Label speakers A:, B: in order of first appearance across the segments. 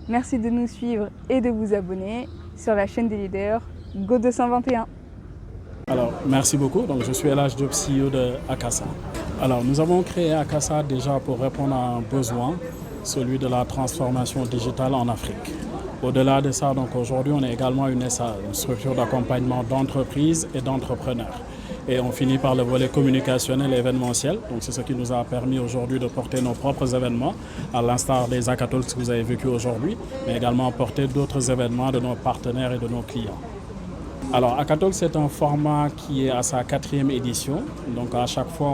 A: Merci de nous suivre et de vous abonner sur la chaîne des leaders Go 221.
B: Alors, merci beaucoup. Donc, je suis Elhadj Diop, CEO de Akassa. Alors, nous avons créé Akassa déjà pour répondre à un besoin, celui de la transformation digitale en Afrique. Au-delà de ça, donc aujourd'hui, on est également une SA, une structure d'accompagnement d'entreprises et d'entrepreneurs. Et on finit par le volet communicationnel et événementiel. Donc, c'est ce qui nous a permis aujourd'hui de porter nos propres événements, à l'instar des Hackatalks que vous avez vécu aujourd'hui, mais également porter d'autres événements de nos partenaires et de nos clients. Alors, Hackatalks, c'est un format qui est à sa 4e édition. Donc, à chaque fois,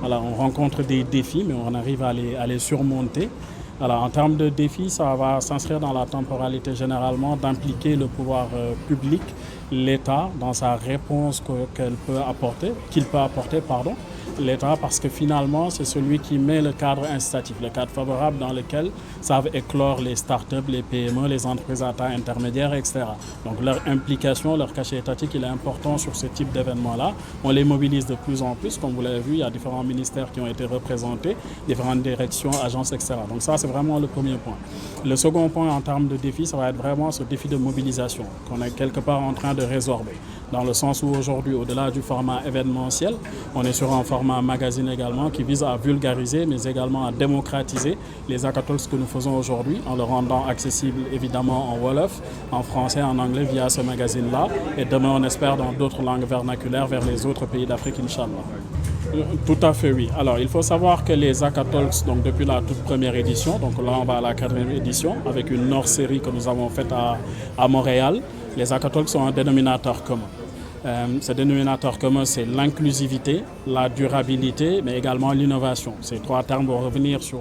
B: on rencontre des défis, mais on arrive à les surmonter. Alors, en termes de défis, ça va s'inscrire dans la temporalité généralement d'impliquer le pouvoir public, l'État, dans sa réponse qu'il peut apporter, l'État, parce que finalement, c'est celui qui met le cadre incitatif, le cadre favorable dans lequel savent éclore les startups, les PME, les entreprises à taille intermédiaire, etc. Donc leur implication, leur cachet étatique, il est important sur ce type d'événements-là. On les mobilise de plus en plus, comme vous l'avez vu, il y a différents ministères qui ont été représentés, différentes directions, agences, etc. Donc ça, c'est vraiment le premier point. Le second point en termes de défi, ça va être vraiment ce défi de mobilisation qu'on est quelque part en train de résorber. Dans le sens où aujourd'hui, au-delà du format événementiel, on est sur un format magazine également qui vise à vulgariser, mais également à démocratiser les hackathons que nous faisons aujourd'hui en le rendant accessible évidemment en Wolof, en français, en anglais via ce magazine-là. Et demain, on espère dans d'autres langues vernaculaires vers les autres pays d'Afrique, Inch'Allah. Tout à fait, oui. Alors, il faut savoir que les Hackatalks, donc depuis la toute première édition, donc là on va à la 4e édition, avec une hors-série que nous avons faite à Montréal, les Hackatalks sont un dénominateur commun. Ce dénominateur commun, c'est l'inclusivité, la durabilité, mais également l'innovation. Ces 3 termes vont revenir sur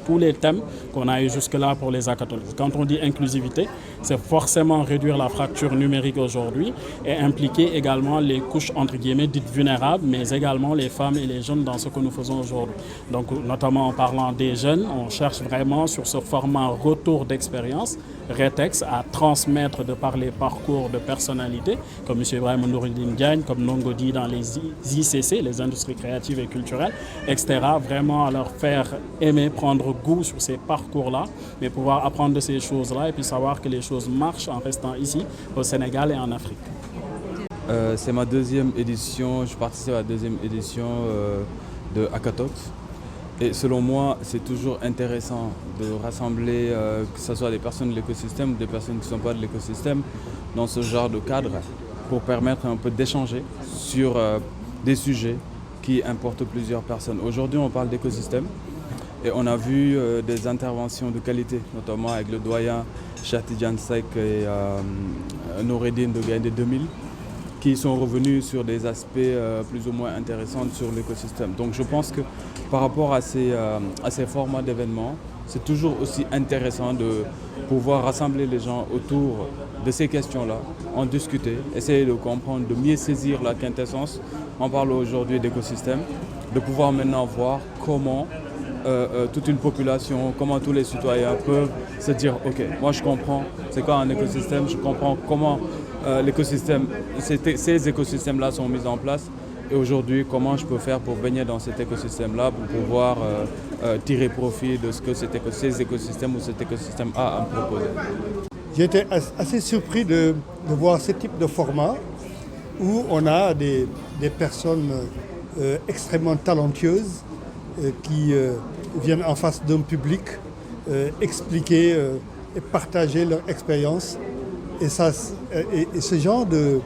B: tous les thèmes qu'on a eu jusque-là pour les hackathons. Quand on dit inclusivité, c'est forcément réduire la fracture numérique aujourd'hui et impliquer également les couches, entre guillemets, dites vulnérables, mais également les femmes et les jeunes dans ce que nous faisons aujourd'hui. Donc, notamment en parlant des jeunes, on cherche vraiment sur ce format retour d'expérience, RETEX, à transmettre de par les parcours de personnalités, comme M. Ibrahim Noureddine Diagne, comme Nongodi dans les ICC, les industries créatives et culturelles, etc. Vraiment à leur faire aimer, prendre goût sur ces parcours-là, mais pouvoir apprendre de ces choses-là et puis savoir que les choses marchent en restant ici, au Sénégal et en Afrique.
C: C'est ma 2e édition, je participe à la 2e édition de Hackatalks. Et selon moi, c'est toujours intéressant de rassembler, que ce soit des personnes de l'écosystème ou des personnes qui ne sont pas de l'écosystème, dans ce genre de cadre, pour permettre un peu d'échanger sur des sujets qui importent plusieurs personnes. Aujourd'hui, on parle d'écosystème et on a vu des interventions de qualité, notamment avec le doyen Chatidjan Seck et Noureddine de Gaïndé 2000, qui sont revenus sur des aspects plus ou moins intéressants sur l'écosystème. Donc je pense que par rapport à ces formats d'événements, c'est toujours aussi intéressant de pouvoir rassembler les gens autour de ces questions-là, en discuter, essayer de comprendre, de mieux saisir la quintessence. On parle aujourd'hui d'écosystème, de pouvoir maintenant voir comment toute une population, comment tous les citoyens peuvent se dire « Ok, moi je comprends c'est quoi un écosystème, je comprends comment l'écosystème, ces écosystèmes-là sont mis en place et aujourd'hui comment je peux faire pour baigner dans cet écosystème-là pour pouvoir tirer profit de ce que ces écosystèmes ou cet écosystème a à me proposer. »
D: J'ai été assez surpris de voir ce type de format où on a des personnes extrêmement talentueuses qui viennent en face d'un public expliquer et partager leur expérience. Et ce genre de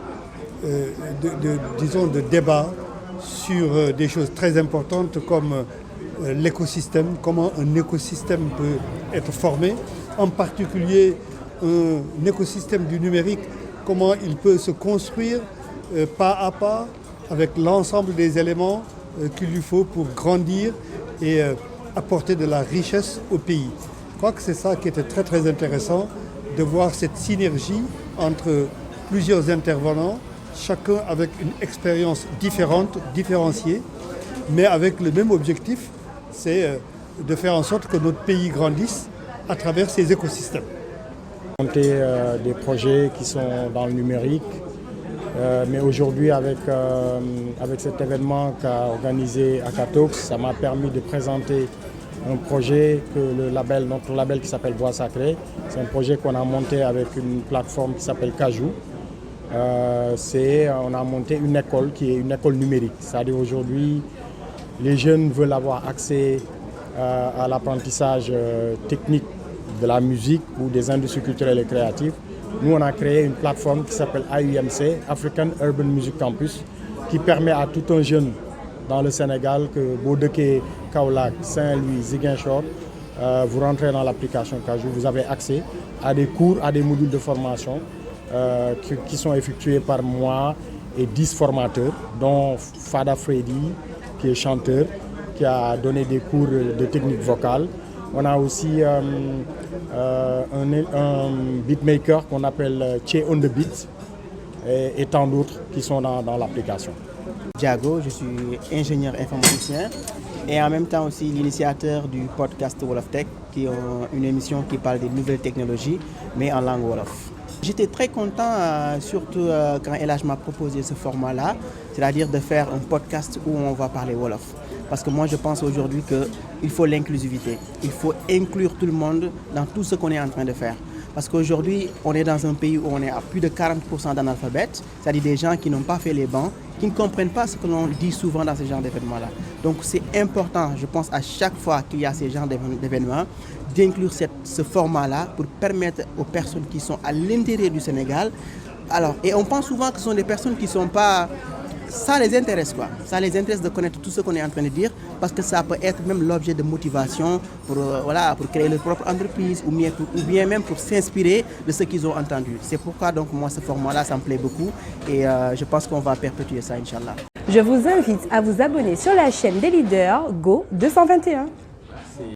D: débat sur des choses très importantes comme l'écosystème, comment un écosystème peut être formé, en particulier un écosystème du numérique, comment il peut se construire pas à pas avec l'ensemble des éléments qu'il lui faut pour grandir et apporter de la richesse au pays. Je crois que c'est ça qui était très très intéressant, de voir cette synergie entre plusieurs intervenants, chacun avec une expérience différente, différenciée, mais avec le même objectif, c'est de faire en sorte que notre pays grandisse à travers ces écosystèmes.
E: Monter des projets qui sont dans le numérique, mais aujourd'hui avec cet événement qu'a organisé Hackatalks, ça m'a permis de présenter un projet que notre label qui s'appelle Voix Sacrée, c'est un projet qu'on a monté avec une plateforme qui s'appelle Kajou. On a monté une école qui est une école numérique. C'est-à-dire aujourd'hui, les jeunes veulent avoir accès à l'apprentissage technique de la musique ou des industries culturelles et créatives. Nous, on a créé une plateforme qui s'appelle AUMC, African Urban Music Campus, qui permet à tout un jeune dans le Sénégal, que Bodeke, Kaolack, Saint-Louis, Ziguinchor, vous rentrez dans l'application Kajou, vous avez accès à des cours, à des modules de formation qui sont effectués par moi et 10 formateurs, dont Fada Freddy, qui est chanteur, qui a donné des cours de technique vocale. On a aussi un beatmaker qu'on appelle Che on the Beat et tant d'autres qui sont dans l'application.
F: Diago, je suis ingénieur informaticien et en même temps aussi l'initiateur du podcast Wolof Tech, qui est une émission qui parle des nouvelles technologies, mais en langue Wolof. J'étais très content, surtout quand El Hadj m'a proposé ce format-là, c'est-à-dire de faire un podcast où on va parler Wolof. Parce que moi je pense aujourd'hui qu'il faut l'inclusivité, il faut inclure tout le monde dans tout ce qu'on est en train de faire. Parce qu'aujourd'hui, on est dans un pays où on est à plus de 40% d'analphabètes, c'est-à-dire des gens qui n'ont pas fait les bancs, qui ne comprennent pas ce que l'on dit souvent dans ce genre d'événements-là. Donc c'est important, je pense, à chaque fois qu'il y a ce genre d'événements, d'inclure ce format-là pour permettre aux personnes qui sont à l'intérieur du Sénégal. Alors, et on pense souvent que ce sont des personnes qui ne sont pas... Ça les intéresse quoi, ça les intéresse de connaître tout ce qu'on est en train de dire parce que ça peut être même l'objet de motivation pour créer leur propre entreprise ou bien même pour s'inspirer de ce qu'ils ont entendu. C'est pourquoi donc moi ce format-là ça me plaît beaucoup et je pense qu'on va perpétuer ça Inch'Allah.
G: Je vous invite à vous abonner sur la chaîne des leaders Go 221.